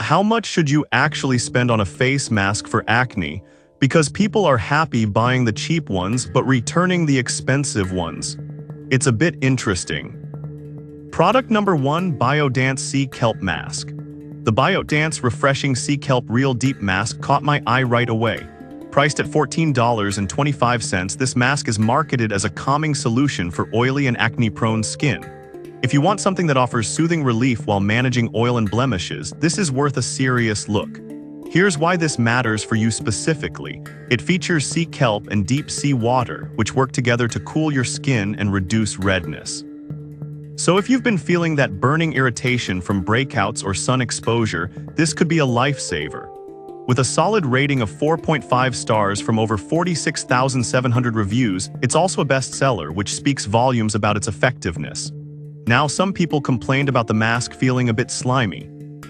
how much should you actually spend on a face mask for acne? Because people are happy buying the cheap ones but returning the expensive ones. It's a bit interesting. Product number 1, Biodance Sea Kelp Mask. The Biodance Refreshing Sea Kelp Real Deep Mask caught my eye right away. Priced at $14.25, this mask is marketed as a calming solution for oily and acne-prone skin. If you want something that offers soothing relief while managing oil and blemishes, this is worth a serious look. Here's why this matters for you specifically. It features sea kelp and deep sea water, which work together to cool your skin and reduce redness. So if you've been feeling that burning irritation from breakouts or sun exposure, this could be a lifesaver. With a solid rating of 4.5 stars from over 46,700 reviews, it's also a bestseller, which speaks volumes about its effectiveness. Now, some people complained about the mask feeling a bit slimy.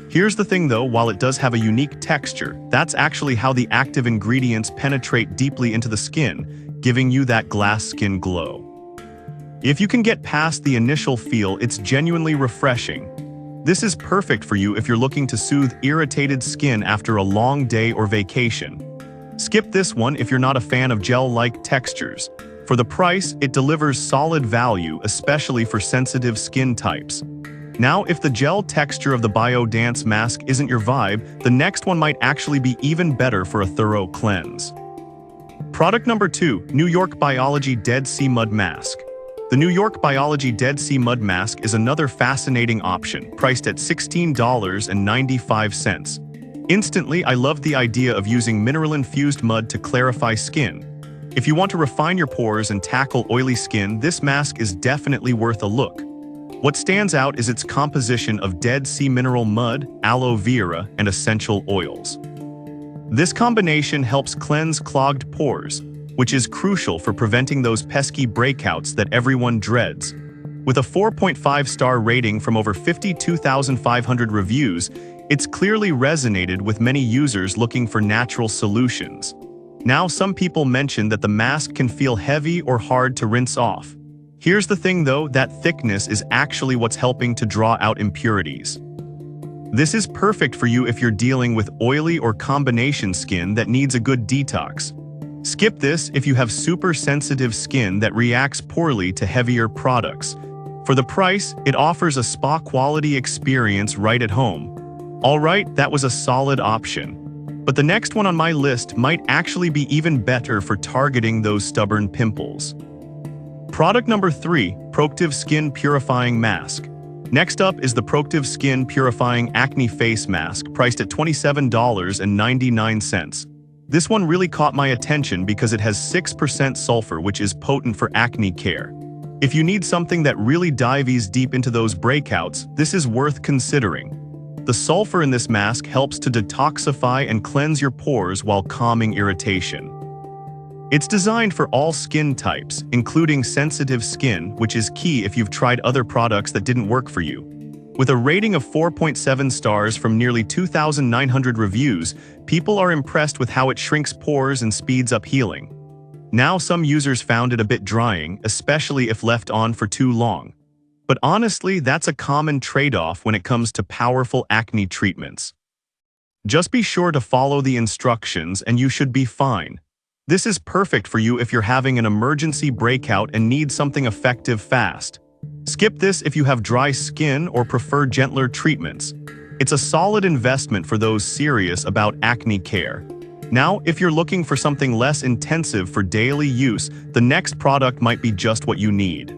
Here's the thing though, while it does have a unique texture, that's actually how the active ingredients penetrate deeply into the skin, giving you that glass skin glow. If you can get past the initial feel, it's genuinely refreshing. This is perfect for you if you're looking to soothe irritated skin after a long day or vacation. Skip this one if you're not a fan of gel-like textures. For the price, it delivers solid value, especially for sensitive skin types. Now, if the gel texture of the Biodance mask isn't your vibe, the next one might actually be even better for a thorough cleanse. Product number 2, New York Biology Dead Sea Mud Mask. The New York Biology Dead Sea Mud Mask is another fascinating option, priced at $16.95. Instantly, I loved the idea of using mineral-infused mud to clarify skin. If you want to refine your pores and tackle oily skin, this mask is definitely worth a look. What stands out is its composition of Dead Sea mineral mud, aloe vera, and essential oils. This combination helps cleanse clogged pores, which is crucial for preventing those pesky breakouts that everyone dreads. With a 4.5-star rating from over 52,500 reviews, it's clearly resonated with many users looking for natural solutions. Now, some people mention that the mask can feel heavy or hard to rinse off. Here's the thing though, that thickness is actually what's helping to draw out impurities. This is perfect for you if you're dealing with oily or combination skin that needs a good detox. Skip this if you have super sensitive skin that reacts poorly to heavier products. For the price, it offers a spa-quality experience right at home. Alright, that was a solid option. But the next one on my list might actually be even better for targeting those stubborn pimples. Product number 3, Proactive Skin Purifying Mask. Next up is the Proactive Skin Purifying Acne Face Mask, priced at $27.99. This one really caught my attention because it has 6% sulfur, which is potent for acne care. If you need something that really dives deep into those breakouts, this is worth considering. The sulfur in this mask helps to detoxify and cleanse your pores while calming irritation. It's designed for all skin types, including sensitive skin, which is key if you've tried other products that didn't work for you. With a rating of 4.7 stars from nearly 2,900 reviews, people are impressed with how it shrinks pores and speeds up healing. Now, some users found it a bit drying, especially if left on for too long. But honestly, that's a common trade-off when it comes to powerful acne treatments. Just be sure to follow the instructions and you should be fine. This is perfect for you if you're having an emergency breakout and need something effective fast. Skip this if you have dry skin or prefer gentler treatments. It's a solid investment for those serious about acne care. Now, if you're looking for something less intensive for daily use, the next product might be just what you need.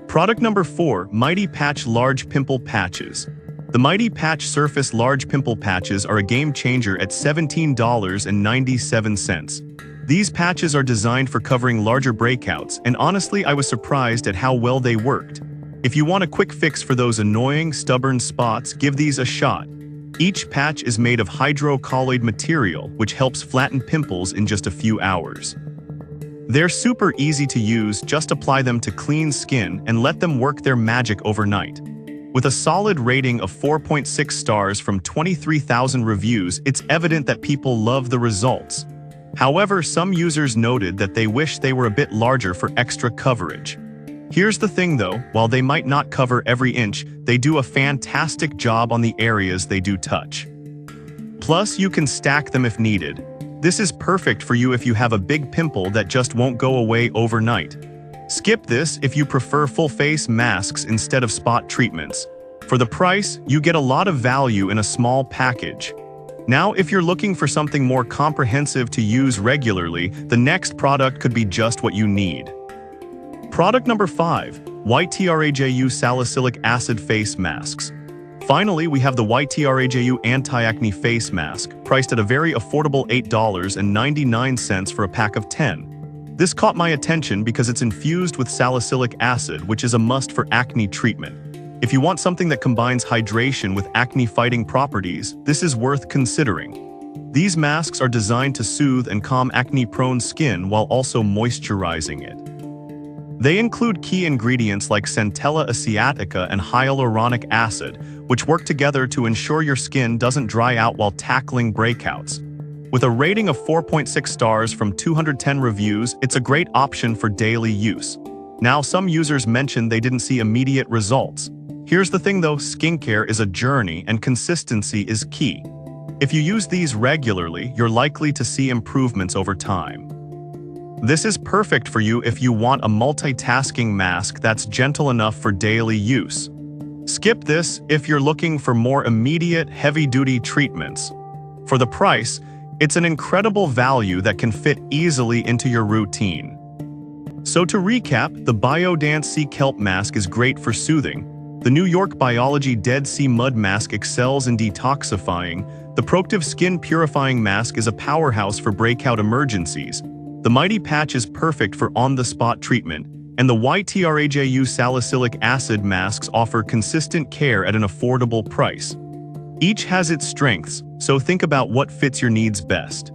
Product number 4, Mighty Patch Large Pimple Patches. The Mighty Patch Surface Large Pimple Patches are a game changer at $17.97. These patches are designed for covering larger breakouts, and honestly, I was surprised at how well they worked. If you want a quick fix for those annoying, stubborn spots, give these a shot. Each patch is made of hydrocolloid material, which helps flatten pimples in just a few hours. They're super easy to use, just apply them to clean skin and let them work their magic overnight. With a solid rating of 4.6 stars from 23,000 reviews, it's evident that people love the results. However, some users noted that they wish they were a bit larger for extra coverage. Here's the thing though, while they might not cover every inch, they do a fantastic job on the areas they do touch. Plus, you can stack them if needed. This is perfect for you if you have a big pimple that just won't go away overnight. Skip this if you prefer full-face masks instead of spot treatments. For the price, you get a lot of value in a small package. Now, if you're looking for something more comprehensive to use regularly, the next product could be just what you need. Product number 5, YTRAJU Salicylic Acid Face Masks. Finally, we have the YTRAJU Anti-Acne Face Mask, priced at a very affordable $8.99 for a pack of 10. This caught my attention because it's infused with salicylic acid, which is a must for acne treatment. If you want something that combines hydration with acne-fighting properties, this is worth considering. These masks are designed to soothe and calm acne-prone skin while also moisturizing it. They include key ingredients like Centella asiatica and hyaluronic acid, which work together to ensure your skin doesn't dry out while tackling breakouts. With a rating of 4.6 stars from 210 reviews, it's a great option for daily use. Now, some users mentioned they didn't see immediate results. Here's the thing though, skincare is a journey and consistency is key. If you use these regularly, you're likely to see improvements over time. This is perfect for you if you want a multitasking mask that's gentle enough for daily use. Skip this if you're looking for more immediate, heavy-duty treatments. For the price, it's an incredible value that can fit easily into your routine. So to recap, the Biodance Sea Kelp Mask is great for soothing. The New York Biology Dead Sea Mud Mask excels in detoxifying. The Proactive Skin Purifying Mask is a powerhouse for breakout emergencies. The Mighty Patch is perfect for on-the-spot treatment, and the YTRAJU Salicylic Acid Masks offer consistent care at an affordable price. Each has its strengths, so think about what fits your needs best.